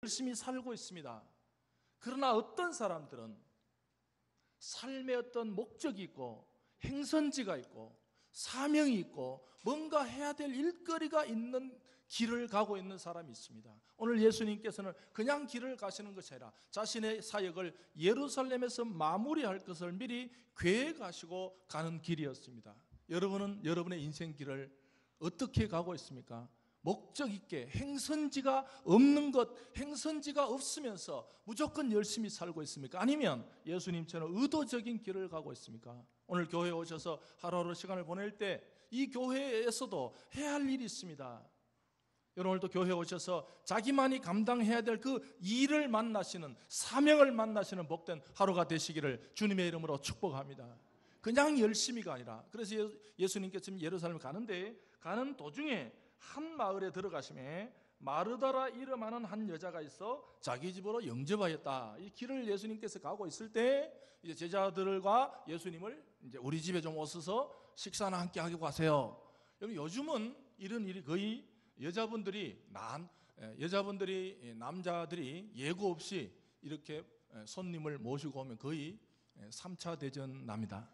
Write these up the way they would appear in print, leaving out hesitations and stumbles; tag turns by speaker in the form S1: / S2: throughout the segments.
S1: 열심히 살고 있습니다. 그러나 어떤 사람들은 삶의 어떤 목적이 있고 행선지가 있고 사명이 있고 뭔가 해야 될 일거리가 있는 길을 가고 있는 사람이 있습니다. 오늘 예수님께서는 그냥 길을 가시는 것이 아니라 자신의 사역을 예루살렘에서 마무리할 것을 미리 계획하시고 가는 길이었습니다. 여러분은 여러분의 인생 길을 어떻게 가고 있습니까? 목적 있게 행선지가 없는 것, 행선지가 없으면서 무조건 열심히 살고 있습니까? 아니면 예수님처럼 의도적인 길을 가고 있습니까? 오늘 교회에 오셔서 하루하루 시간을 보낼 때 이 교회에서도 해야 할 일이 있습니다. 여러분 오늘도 교회에 오셔서 자기만이 감당해야 될 그 일을 만나시는, 사명을 만나시는 복된 하루가 되시기를 주님의 이름으로 축복합니다. 그냥 열심히가 아니라, 그래서 예수님께서 지금 예루살렘 가는데 가는 도중에 한 마을에 들어가심에 마르다라 이름하는 한 여자가 있어 자기 집으로 영접하였다. 이 길을 예수님께서 가고 있을 때 이제 제자들과 예수님을 이제 우리 집에 좀 오셔서 식사나 함께 하고 가세요. 요즘은 이런 일이 거의 여자분들이 남자들이 예고 없이 이렇게 손님을 모시고 오면 거의 3차 대전 납니다.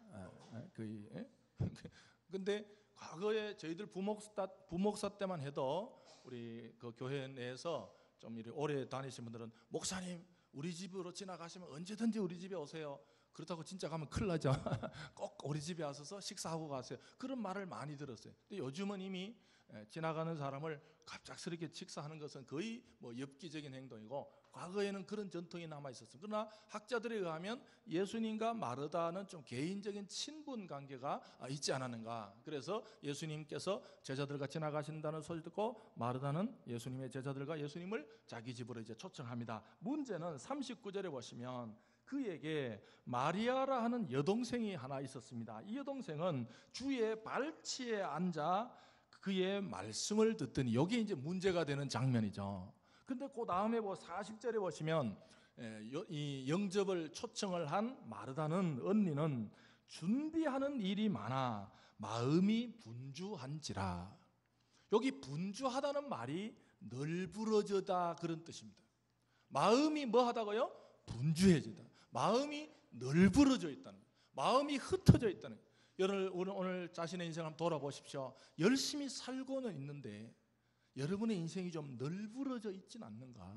S1: 거의. 근데 과거에 저희들 부목사 때만 해도 우리 그 교회 내에서 좀 이렇게 오래 다니신 분들은 목사님 우리 집으로 지나가시면 언제든지 우리 집에 오세요. 그렇다고 진짜 가면 큰일 나죠. 꼭 우리 집에 와서 식사하고 가세요. 그런 말을 많이 들었어요. 근데 요즘은 이미 지나가는 사람을 갑작스럽게 식사하는 것은 거의 뭐 엽기적인 행동이고 과거에는 그런 전통이 남아 있었어요. 그러나 학자들에 의하면 예수님과 마르다는 좀 개인적인 친분 관계가 있지 않았는가. 그래서 예수님께서 제자들과 지나가신다는 소리 듣고 마르다는 예수님의 제자들과 예수님을 자기 집으로 이제 초청합니다. 문제는 39절에 보시면 그에게 마리아라 하는 여동생이 하나 있었습니다. 이 여동생은 주의 발치에 앉아 그의 말씀을 듣더니, 여기 이제 문제가 되는 장면이죠. 근데 그 다음에 40절에 보시면 이 영접을 초청을 한 마르다는 언니는 준비하는 일이 많아 마음이 분주한지라. 여기 분주하다는 말이 널브러져다 그런 뜻입니다. 마음이 뭐하다고요? 분주해지다. 마음이 널브러져 있다는 거예요. 마음이 흩어져 있다는 거예요. 여러분 오늘 자신의 인생을 한번 돌아보십시오. 열심히 살고는 있는데 여러분의 인생이 좀 널브러져 있진 않는가?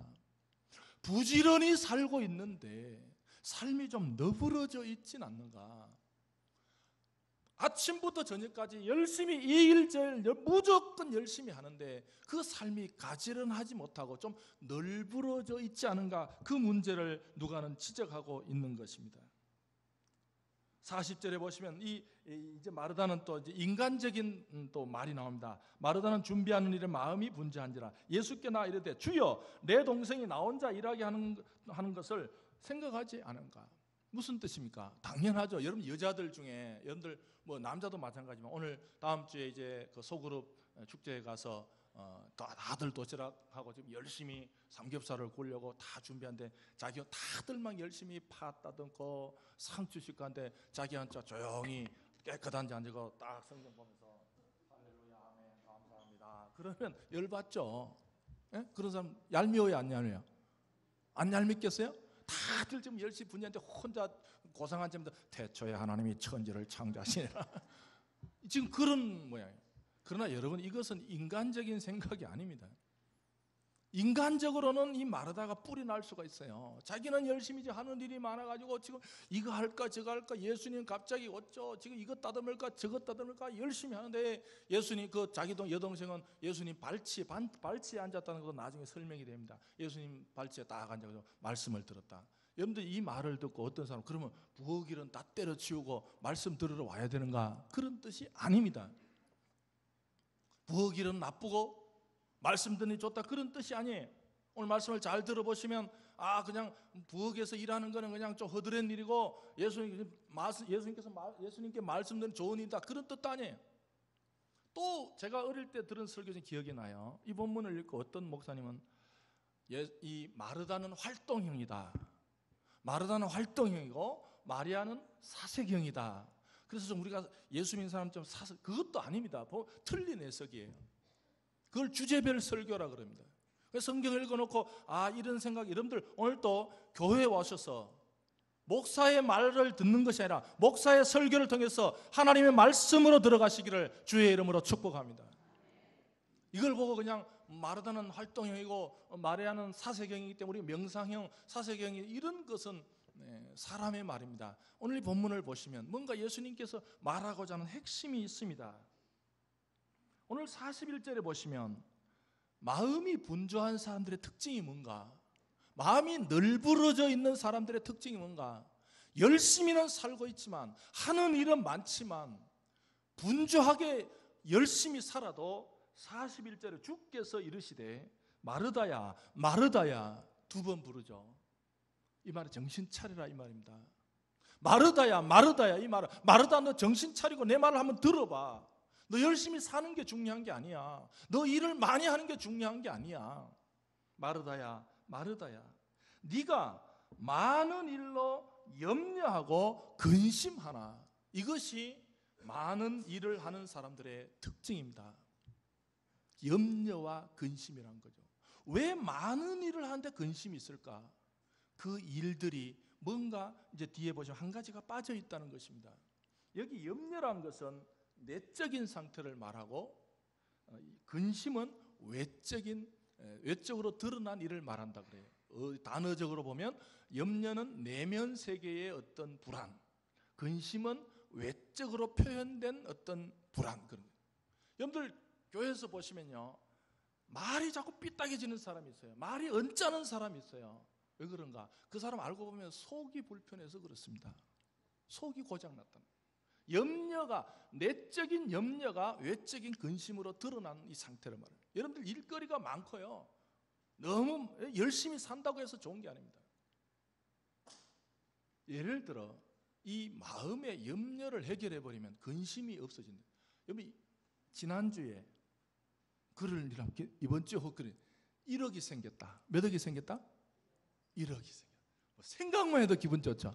S1: 부지런히 살고 있는데 삶이 좀 너부러져 있진 않는가? 아침부터 저녁까지 열심히 이 일 저 일 무조건 열심히 하는데 그 삶이 가지런하지 못하고 좀 널브러져 있지 않은가? 그 문제를 누가는 지적하고 있는 것입니다. 40절에 보시면 이제 마르다는 또 이제 인간적인 또 말이 나옵니다. 마르다는 준비하는 일에 마음이 분주한지라 예수께 나 이르되 주여 내 동생이 나 혼자 일하게 하는 것을 생각하지 않은가? 무슨 뜻입니까? 당연하죠. 여러분 여자들 중에 여러분들 뭐 남자도 마찬가지지만 오늘 다음 주에 이제 그 소그룹 축제에 가서 다들 도시락하고 지금 열심히 삼겹살을 구우려고 다 준비한데 자기가 다들만 열심히 파 따듬고 상추 씻고한데 자기 혼자 조용히 깨끗한 데 앉고 딱 성경 보면서 할렐루야 아멘 감사합니다. 그러면 열받죠. 예? 그런 사람 얄미워요 안 얄미워요? 안 얄밉겠어요? 다들 지금 열심히 분야인데 혼자 고상한 점들 태초에 하나님이 천지를 창조하시니라. 지금 그런 모양이에요. 그러나 여러분 이것은 인간적인 생각이 아닙니다. 인간적으로는 이 마르다가 뿔이 날 수가 있어요. 자기는 열심히 하는 일이 많아가지고 지금 이거 할까 저거 할까 예수님 갑자기 어쩌 지금 이것 따듬을까 저것 따듬을까 열심히 하는데 예수님 그 자기 여동생은 예수님 발치에 앉았다는 것도 나중에 설명이 됩니다. 예수님 발치에 딱 앉아서 말씀을 들었다. 여러분들 이 말을 듣고 어떤 사람 그러면 부엌일은 다 때려치우고 말씀 들으러 와야 되는가? 그런 뜻이 아닙니다. 부엌일은 나쁘고 말씀 듣는 좋다 그런 뜻이 아니에요. 오늘 말씀을 잘 들어보시면 그냥 부엌에서 일하는 거는 그냥 좀 허드렛 일이고 예수님께 말씀 듣는 좋은 일이다 그런 뜻도 아니에요. 또 제가 어릴 때 들은 설교 중에 기억이 나요. 이 본문을 읽고 어떤 목사님은 이 마르다는 활동형이다. 마르다는 활동형이고 마리아는 사색형이다. 그래서 좀 우리가 예수 믿는 사람 좀 그것도 아닙니다. 틀린 해석이에요. 그걸 주제별 설교라 그럽니다. 성경을 읽어놓고 이런 생각, 여러분들 오늘 또 교회에 오셔서 목사의 말을 듣는 것이 아니라 목사의 설교를 통해서 하나님의 말씀으로 들어가시기를 주의 이름으로 축복합니다. 이걸 보고 그냥 마르다는 활동형이고 마리아는 사색형이기 때문에 우리 명상형, 사색형이 이런 것은 사람의 말입니다. 오늘 이 본문을 보시면 뭔가 예수님께서 말하고자 하는 핵심이 있습니다. 오늘 41절에 보시면 마음이 분주한 사람들의 특징이 뭔가, 마음이 널브러져 있는 사람들의 특징이 뭔가, 열심히는 살고 있지만 하는 일은 많지만 분주하게 열심히 살아도 41절에 주께서 이르시되 마르다야 마르다야 2번 부르죠. 이 말은 정신 차리라 이 말입니다. 마르다야 마르다야, 이 말은 마르다 너 정신 차리고 내 말을 한번 들어봐. 너 열심히 사는 게 중요한 게 아니야. 너 일을 많이 하는 게 중요한 게 아니야. 마르다야 마르다야, 네가 많은 일로 염려하고 근심하나. 이것이 많은 일을 하는 사람들의 특징입니다. 염려와 근심이란 거죠. 왜 많은 일을 하는데 근심이 있을까? 그 일들이 뭔가 이제 뒤에 보시면 한 가지가 빠져 있다는 것입니다. 여기 염려라는 것은 내적인 상태를 말하고, 근심은 외적으로 드러난 일을 말한다 그래요. 단어적으로 보면 염려는 내면 세계의 어떤 불안, 근심은 외적으로 표현된 어떤 불안. 그런 거예요. 여러분들 교회에서 보시면요, 말이 자꾸 삐딱해지는 사람이 있어요. 말이 언짢은 사람이 있어요. 왜 그런가? 그 사람 알고 보면 속이 불편해서 그렇습니다. 속이 고장났다. 염려가, 내적인 염려가 외적인 근심으로 드러나는 이 상태를 말해요. 여러분들 일거리가 많고요, 너무 열심히 산다고 해서 좋은 게 아닙니다. 예를 들어 이 마음의 염려를 해결해 버리면 근심이 없어진다. 여러분 지난주에 글을 이번 주에 헛글이 1억이 생겼다. 몇 억이 생겼다? 1억이 생겼다. 생각만 해도 기분 좋죠.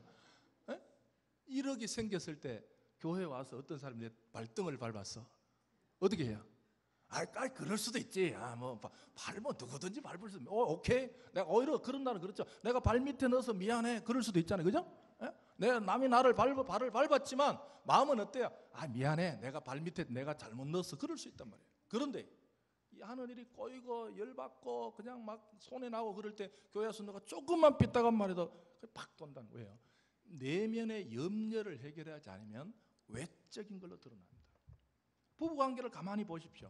S1: 1억이 생겼을 때 교회에 와서 어떤 사람이 내 발등을 밟았어. 어떻게 해요? 그럴 수도 있지. 누구든지 밟을 수 있어. 오케이. 내가 오히려 그런 날은 그렇죠. 내가 발 밑에 넣어서 미안해. 그럴 수도 있잖아요. 그죠? 남이 나를 발을 밟았지만 마음은 어때요? 미안해. 내가 발 밑에 내가 잘못 넣었어. 그럴 수 있단 말이에요. 그런데 이 하는 일이 꼬이고 열받고 그냥 막 손에 나고 그럴 때 교회 와서 내가 조금만 삐딱한 말해도 팍 돈다는 거예요. 내면의 염려를 해결하지 않으면 외적인 걸로 드러납니다. 부부관계를 가만히 보십시오.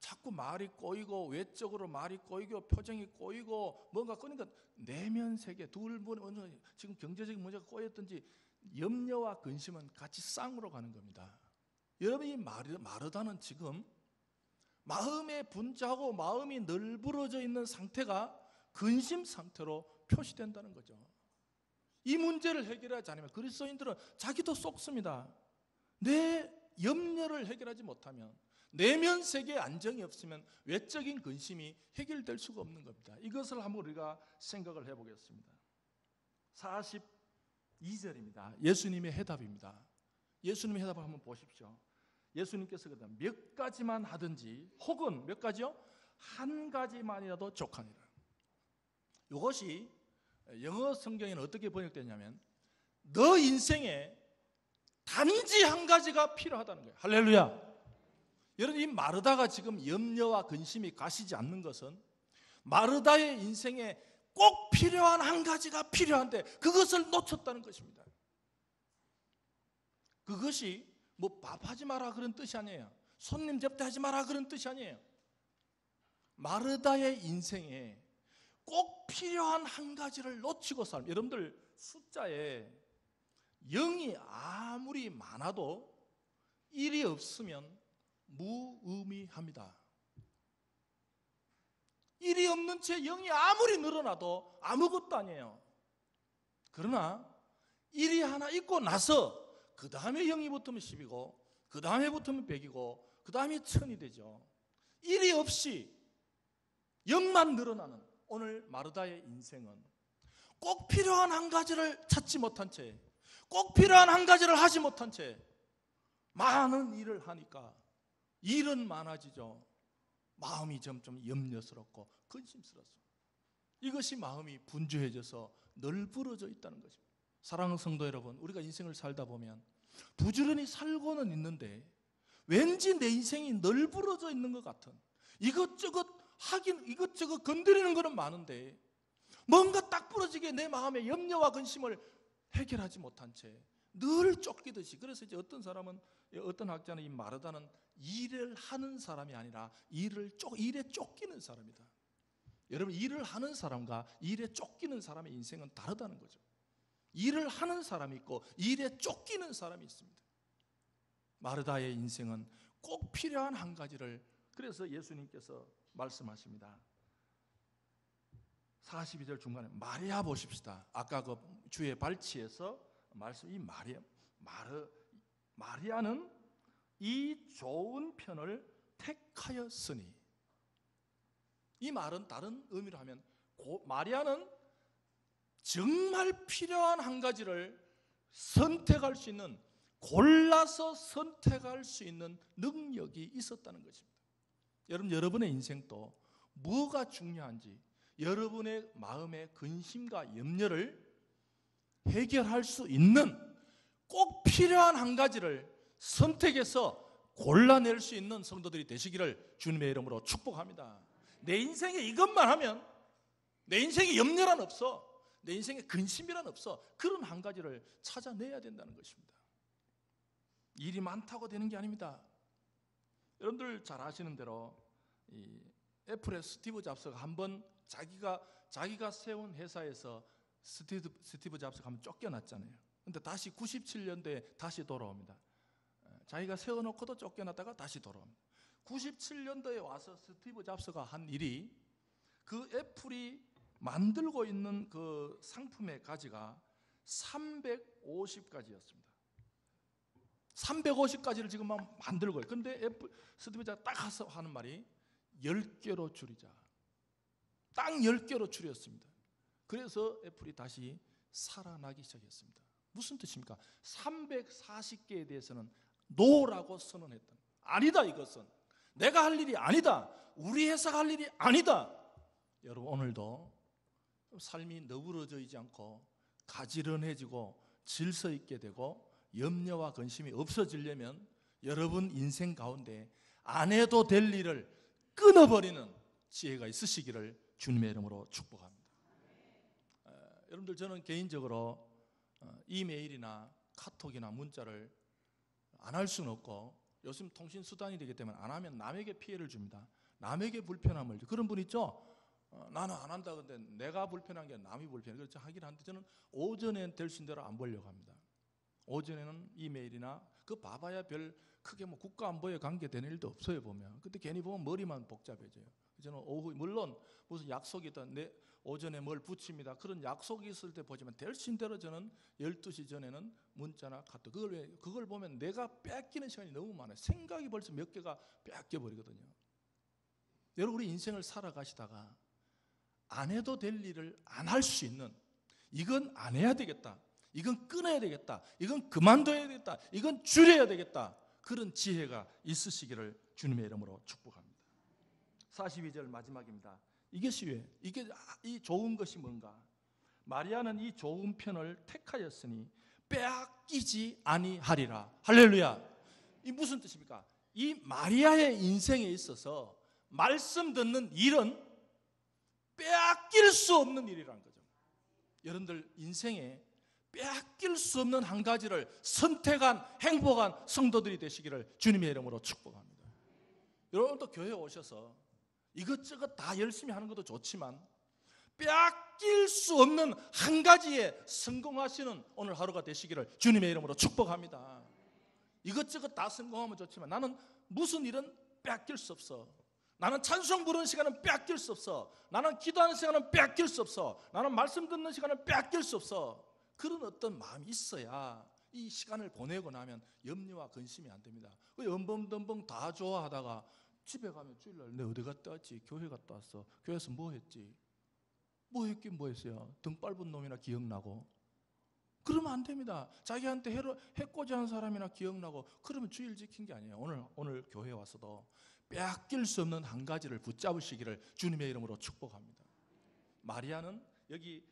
S1: 자꾸 말이 꼬이고 외적으로 말이 꼬이고 표정이 꼬이고 뭔가 그러니까 내면 세계 둘 분 어느 지금 경제적인 문제가 꼬였든지 염려와 근심은 같이 쌍으로 가는 겁니다. 여러분이 마르다는 지금 마음에 분주하고 마음이 널브러져 있는 상태가 근심 상태로 표시된다는 거죠. 이 문제를 해결하지 않으면 그리스도인들은 자기도 썩습니다. 내 염려를 해결하지 못하면, 내면 세계에 안정이 없으면 외적인 근심이 해결될 수가 없는 겁니다. 이것을 한번 우리가 생각을 해보겠습니다. 42절입니다. 예수님의 해답입니다. 예수님의 해답을 한번 보십시오. 예수님께서 몇 가지만 하든지, 혹은 몇 가지요? 한 가지만이라도 족하니라. 이것이 영어 성경에는 어떻게 번역되냐면 너 인생에 단지 한 가지가 필요하다는 거예요. 할렐루야. 여러분, 이 마르다가 지금 염려와 근심이 가시지 않는 것은 마르다의 인생에 꼭 필요한 한 가지가 필요한데 그것을 놓쳤다는 것입니다. 그것이 밥하지 마라 그런 뜻이 아니에요. 손님 접대하지 마라 그런 뜻이 아니에요. 마르다의 인생에 꼭 필요한 한 가지를 놓치고 살면, 여러분들 숫자에 0이 아무리 많아도 1이 없으면 무의미합니다. 1이 없는 채 0이 아무리 늘어나도 아무것도 아니에요. 그러나 1이 하나 있고 나서 그 다음에 0이 붙으면 10이고 그 다음에 붙으면 100이고 그 다음에 1000이 되죠. 1이 없이 0만 늘어나는 오늘 마르다의 인생은 꼭 필요한 한 가지를 찾지 못한 채, 꼭 필요한 한 가지를 하지 못한 채 많은 일을 하니까 일은 많아지죠. 마음이 점점 염려스럽고 근심스럽습니다. 이것이 마음이 분주해져서 널브러져 있다는 것입니다. 사랑하는 성도 여러분, 우리가 인생을 살다 보면 부지런히 살고는 있는데 왠지 내 인생이 널브러져 있는 것 같은, 이것저것 하긴 이것저것 건드리는 것은 많은데 뭔가 딱 부러지게 내 마음의 염려와 근심을 해결하지 못한 채 늘 쫓기듯이. 그래서 이제 어떤 사람은, 어떤 학자는 이 마르다는 일을 하는 사람이 아니라 일에 쫓기는 사람이다. 여러분, 일을 하는 사람과 일에 쫓기는 사람의 인생은 다르다는 거죠. 일을 하는 사람이 있고 일에 쫓기는 사람이 있습니다. 마르다의 인생은 꼭 필요한 한 가지를, 그래서 예수님께서 말씀하십니다. 42절 중간에 마리아 보십시다. 아까 그 주의 발치에서 말씀, 이 마리아는 이 좋은 편을 택하였으니, 이 말은 다른 의미로 하면 마리아는 정말 필요한 한 가지를 선택할 수 있는, 골라서 선택할 수 있는 능력이 있었다는 것입니다. 여러분, 여러분의 인생도 뭐가 중요한지, 여러분의 마음의 근심과 염려를 해결할 수 있는 꼭 필요한 한 가지를 선택해서 골라낼 수 있는 성도들이 되시기를 주님의 이름으로 축복합니다. 내 인생에 이것만 하면, 내 인생에 염려란 없어, 내 인생에 근심이란 없어, 그런 한 가지를 찾아내야 된다는 것입니다. 일이 많다고 되는 게 아닙니다. 여러분들 잘 아시는 대로 이 애플의 스티브 잡스가 한번 자기가 세운 회사에서 스티브 잡스가 한번 쫓겨났잖아요. 근데 다시 97년도에 다시 돌아옵니다. 자기가 세워놓고도 쫓겨났다가 다시 돌아옵니다. 97년도에 와서 스티브 잡스가 한 일이, 그 애플이 만들고 있는 그 상품의 가지가 350가지였습니다. 350가지를 지금 막 만들고 있어요. 근데 스티브 잡스가 딱 가서 하는 말이 10개로 줄이자. 딱 10개로 줄였습니다. 그래서 애플이 다시 살아나기 시작했습니다. 무슨 뜻입니까? 340개에 대해서는 노라고 선언했다. 아니다, 이것은 내가 할 일이 아니다, 우리 회사가 할 일이 아니다. 여러분, 오늘도 삶이 너그러져 있지 않고 가지런해지고 질서 있게 되고 염려와 근심이 없어지려면 여러분 인생 가운데 안 해도 될 일을 끊어버리는 지혜가 있으시기를 주님의 이름으로 축복합니다. 여러분들, 저는 개인적으로 이메일이나 카톡이나 문자를 안 할 수는 없고, 요즘 통신 수단이 되기 때문에 안 하면 남에게 피해를 줍니다. 남에게 불편함을. 그런 분 있죠? 나는 안 한다. 근데 내가 불편한 게 남이 불편해. 그렇죠, 하긴 한데 저는 오전엔 될 수 있는 대로 안 보려고 합니다. 오전에는 이메일이나 그 봐봐야 별 크게 뭐 국가 안보에 관계되는 일도 없어요, 보면. 근데 괜히 보면 머리만 복잡해져요. 저는 오후, 물론 무슨 약속이 있다, 오전에 뭘 붙입니다, 그런 약속이 있을 때 보지만 될 수 있는 대로 저는 12시 전에는 문자나 카톡, 그걸 보면 내가 뺏기는 시간이 너무 많아요. 생각이 벌써 몇 개가 뺏겨버리거든요. 여러분, 우리 인생을 살아가시다가 안 해도 될 일을 안 할 수 있는, 이건 안 해야 되겠다, 이건 끊어야 되겠다, 이건 그만둬야 되겠다, 이건 줄여야 되겠다, 그런 지혜가 있으시기를 주님의 이름으로 축복합니다. 42절 마지막입니다. 이것이 이 좋은 것이 뭔가? 마리아는 이 좋은 편을 택하였으니 빼앗기지 아니하리라. 할렐루야. 이 무슨 뜻입니까? 이 마리아의 인생에 있어서 말씀 듣는 일은 빼앗길 수 없는 일이라는 거죠. 여러분들 인생에 빼앗길 수 없는 한 가지를 선택한 행복한 성도들이 되시기를 주님의 이름으로 축복합니다. 여러분도 교회에 오셔서 이것저것 다 열심히 하는 것도 좋지만 빼앗길 수 없는 한 가지에 성공하시는 오늘 하루가 되시기를 주님의 이름으로 축복합니다. 이것저것 다 성공하면 좋지만 나는 무슨 일은 빼앗길 수 없어. 나는 찬송 부르는 시간은 빼앗길 수 없어. 나는 기도하는 시간은 빼앗길 수 없어. 나는 말씀 듣는 시간은 빼앗길 수 없어. 그런 어떤 마음이 있어야 이 시간을 보내고 나면 염려와 근심이 안 됩니다. 엄벙덤벙 다 좋아하다가 집에 가면 주일날 내 어디 갔다 왔지? 교회 갔다 왔어. 교회에서 뭐 했지? 뭐 했긴 뭐 했어요. 등 빻은 놈이나 기억나고. 그러면 안 됩니다. 자기한테 해코지 한 사람이나 기억나고. 그러면 주일 지킨 게 아니에요. 오늘 교회에 와서도 빼앗길 수 없는 한 가지를 붙잡으시기를 주님의 이름으로 축복합니다. 마리아는 여기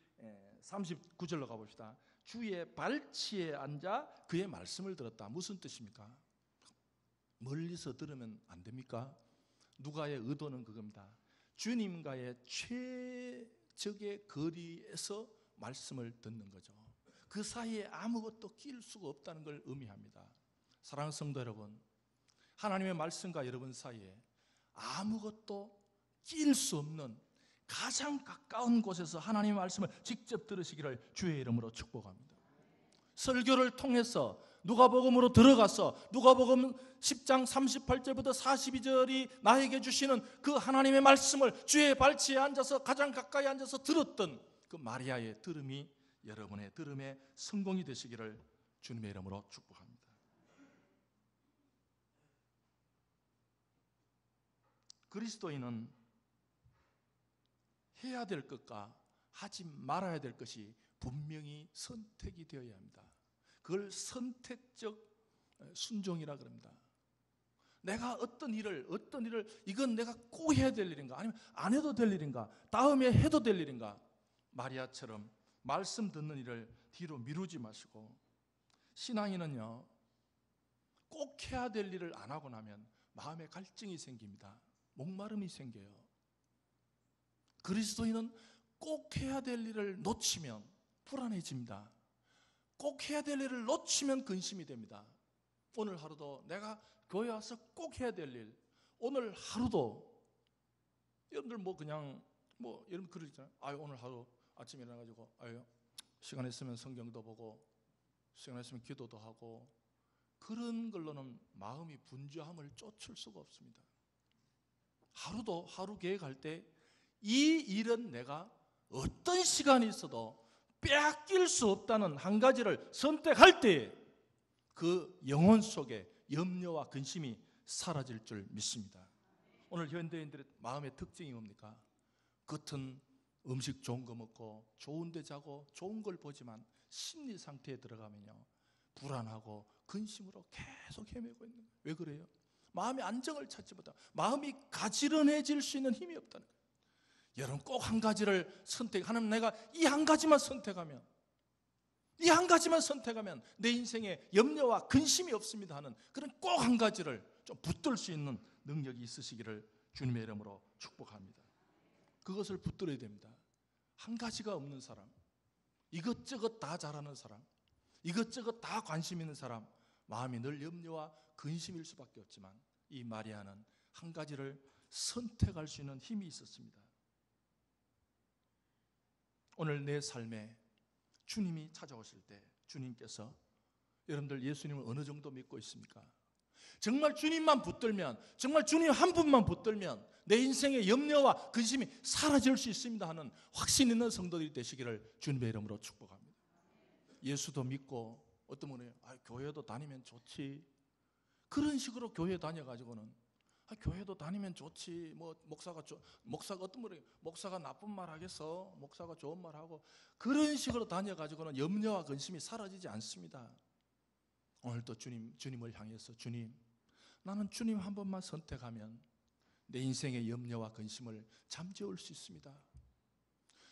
S1: 39절로 가봅시다. 주의 발치에 앉아 그의 말씀을 들었다. 무슨 뜻입니까? 멀리서 들으면 안 됩니까? 누가의 의도는 그겁니다. 주님과의 최적의 거리에서 말씀을 듣는 거죠. 그 사이에 아무것도 끼일 수가 없다는 걸 의미합니다. 사랑하는 성도 여러분, 하나님의 말씀과 여러분 사이에 아무것도 끼일 수 없는 가장 가까운 곳에서 하나님의 말씀을 직접 들으시기를 주의 이름으로 축복합니다. 설교를 통해서 누가복음으로 들어가서 누가복음 10장 38절부터 42절이 나에게 주시는 그 하나님의 말씀을 주의 발치에 앉아서 가장 가까이 앉아서 들었던 그 마리아의 들음이 여러분의 들음의 성공이 되시기를 주님의 이름으로 축복합니다. 그리스도인은 해야 될 것과 하지 말아야 될 것이 분명히 선택이 되어야 합니다. 그걸 선택적 순종이라 그럽니다. 내가 어떤 일을 이건 내가 꼭 해야 될 일인가, 아니면 안 해도 될 일인가, 다음에 해도 될 일인가, 마리아처럼 말씀 듣는 일을 뒤로 미루지 마시고, 신앙인은요 꼭 해야 될 일을 안 하고 나면 마음에 갈증이 생깁니다. 목마름이 생겨요. 그리스도인은 꼭 해야 될 일을 놓치면 불안해집니다. 꼭 해야 될 일을 놓치면 근심이 됩니다. 오늘 하루도 내가 교회 와서 꼭 해야 될 일, 오늘 하루도 여러분들 여러분 그러잖아요. 오늘 하루 아침에 일어나가지고 시간 있으면 성경도 보고 시간 있으면 기도도 하고, 그런 걸로는 마음이 분주함을 쫓을 수가 없습니다. 하루도 하루 계획할 때 이 일은 내가 어떤 시간이 있어도 빼앗길 수 없다는 한 가지를 선택할 때 그 영혼 속에 염려와 근심이 사라질 줄 믿습니다. 오늘 현대인들의 마음의 특징이 뭡니까? 겉은 음식 좋은 거 먹고 좋은 데 자고 좋은 걸 보지만 심리 상태에 들어가면요 불안하고 근심으로 계속 헤매고 있는 거예요. 왜 그래요? 마음의 안정을 찾지 못하고 마음이 가지런해질 수 있는 힘이 없다는 거예요. 여러분 꼭 한 가지를 선택하는, 내가 이 한 가지만 선택하면 내 인생에 염려와 근심이 없습니다 하는 그런 꼭 한 가지를 좀 붙들 수 있는 능력이 있으시기를 주님의 이름으로 축복합니다. 그것을 붙들어야 됩니다. 한 가지가 없는 사람, 이것저것 다 잘하는 사람, 이것저것 다 관심 있는 사람, 마음이 늘 염려와 근심일 수밖에 없지만 이 마리아는 한 가지를 선택할 수 있는 힘이 있었습니다. 오늘 내 삶에 주님이 찾아오실 때 주님께서, 여러분들 예수님을 어느 정도 믿고 있습니까? 정말 주님만 붙들면, 정말 주님 한 분만 붙들면 내 인생의 염려와 근심이 사라질 수 있습니다 하는 확신 있는 성도들이 되시기를 주님의 이름으로 축복합니다. 예수도 믿고 어떤 분은 교회도 다니면 좋지, 그런 식으로 교회 다녀가지고는 교회도 다니면 좋지, 목사가 어떤 분이 목사가 나쁜 말 하겠어, 목사가 좋은 말 하고, 그런 식으로 다녀가지고는 염려와 근심이 사라지지 않습니다. 오늘도 주님을 향해서, 주님, 나는 주님 한 번만 선택하면 내 인생의 염려와 근심을 잠재울 수 있습니다.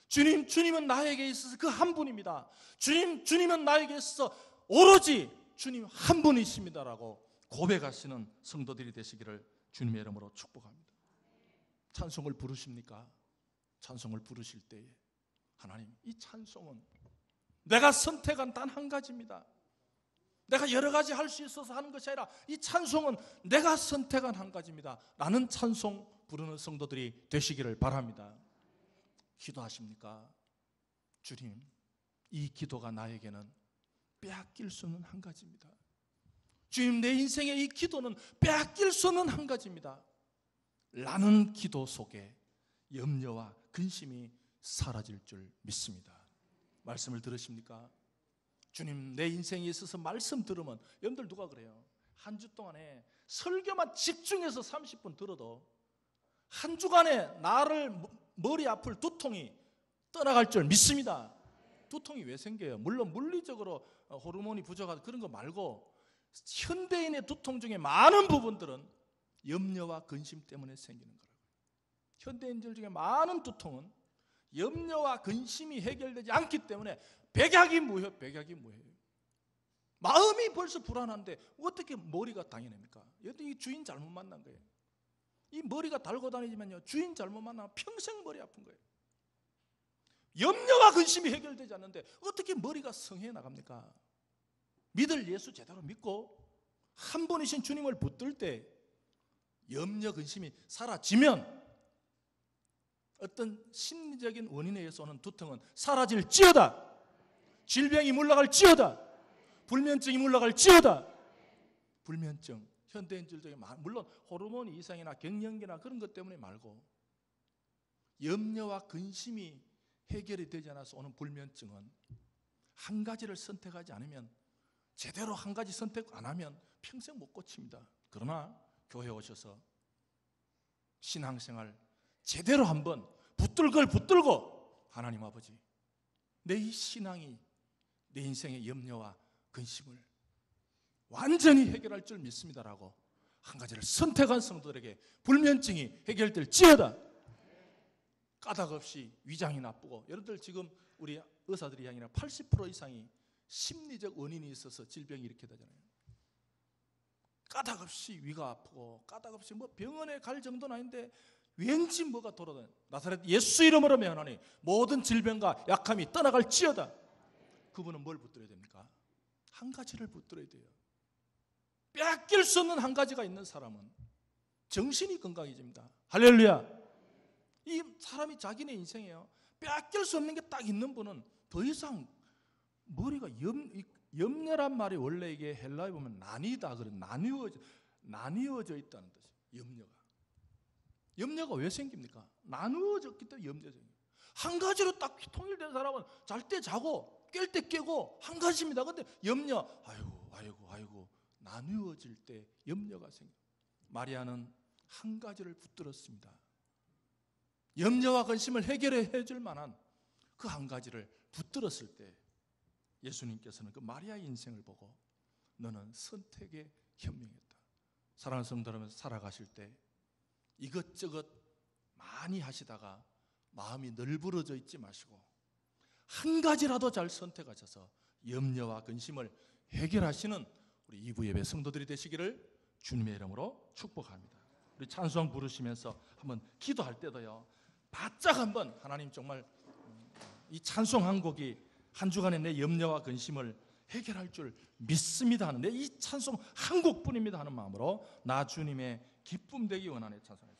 S1: 주님은 나에게 있어서 그 한 분입니다. 주님은 나에게 있어서 오로지 주님 한 분이십니다라고 고백하시는 성도들이 되시기를 주님의 이름으로 축복합니다. 찬송을 부르십니까? 찬송을 부르실 때에 하나님, 이 찬송은 내가 선택한 단 한 가지입니다. 내가 여러 가지 할 수 있어서 하는 것이 아니라 이 찬송은 내가 선택한 한 가지입니다 라는 찬송 부르는 성도들이 되시기를 바랍니다. 기도하십니까? 주님, 이 기도가 나에게는 빼앗길 수 없는 한 가지입니다. 주님, 내 인생의 이 기도는 빼앗길 수 없는 한 가지입니다 라는 기도 속에 염려와 근심이 사라질 줄 믿습니다. 말씀을 들으십니까? 주님, 내 인생에 있어서 말씀 들으면, 여러분들 누가 그래요? 한 주 동안에 설교만 집중해서 30분 들어도 한 주간에 나를 머리 아플 두통이 떠나갈 줄 믿습니다. 두통이 왜 생겨요? 물론 물리적으로 호르몬이 부족하다 그런 거 말고 현대인의 두통 중에 많은 부분들은 염려와 근심 때문에 생기는 거라고요. 현대인들 중에 많은 두통은 염려와 근심이 해결되지 않기 때문에 백약이 무효예요. 마음이 벌써 불안한데 어떻게 머리가 당해냅니까? 이 주인 잘못 만난 거예요. 이 머리가 달고 다니지만요, 주인 잘못 만나면 평생 머리 아픈 거예요. 염려와 근심이 해결되지 않는데 어떻게 머리가 성해 나갑니까? 믿을 예수 제대로 믿고 한 분이신 주님을 붙들 때 염려 근심이 사라지면 어떤 심리적인 원인에 의해서 오는 두통은 사라질지어다. 질병이 물러갈지어다. 불면증이 물러갈지어다. 불면증, 현대인들 중에 물론 호르몬 이상이나 갱년기나 그런 것 때문에 말고 염려와 근심이 해결이 되지 않아서 오는 불면증은 한 가지를 선택하지 않으면, 제대로 한 가지 선택 안 하면 평생 못 고칩니다. 그러나 교회 오셔서 신앙생활 제대로 한번 붙들고 하나님 아버지, 내 이 신앙이 내 인생의 염려와 근심을 완전히 해결할 줄 믿습니다라고 한 가지를 선택한 성도들에게 불면증이 해결될지어다. 까닭 없이 위장이 나쁘고, 여러분들 지금 우리 의사들이 이야기하는 80% 이상이 심리적 원인이 있어서 질병이 이렇게 되잖아요. 까닭 없이 위가 아프고 까닭 없이 뭐 병원에 갈 정도는 아닌데 왠지 뭐가 돌아다녀. 나사렛 예수 이름으로 명하노니 모든 질병과 약함이 떠나갈지어다. 그분은 뭘 붙들어야 됩니까? 한 가지를 붙들어야 돼요. 빼앗길 수 없는 한 가지가 있는 사람은 정신이 건강해집니다. 할렐루야. 이 사람이 자기네 인생에요, 빼앗길 수 없는 게 딱 있는 분은 더 이상 머리가 염려란 말이 원래 이게 헬라에 보면 나뉘다, 그런 나뉘어져 있다는 뜻이에요. 염려가 왜 생깁니까? 나누어졌기 때문에 염려가 생겨요. 한 가지로 딱 통일된 사람은 잘 때 자고 깰 때 깨고 한 가지입니다. 근데 염려, 아이고 나누어질 때 염려가 생겨요. 마리아는 한 가지를 붙들었습니다. 염려와 근심을 해결해 줄 만한 그 한 가지를 붙들었을 때 예수님께서는 그 마리아의 인생을 보고 너는 선택에 현명했다. 사랑하는 성도 여러분, 살아가실 때 이것저것 많이 하시다가 마음이 널브러져 있지 마시고 한 가지라도 잘 선택하셔서 염려와 근심을 해결하시는 우리 이부 예배 성도들이 되시기를 주님의 이름으로 축복합니다. 우리 찬송 부르시면서 한번 기도할 때도요, 바짝 한번 하나님 정말 이 찬송 한 곡이 한 주간의 내 염려와 근심을 해결할 줄 믿습니다 하는데 이 찬송 한 곡뿐입니다 하는 마음으로 나 주님의 기쁨 되기 원하는 찬송.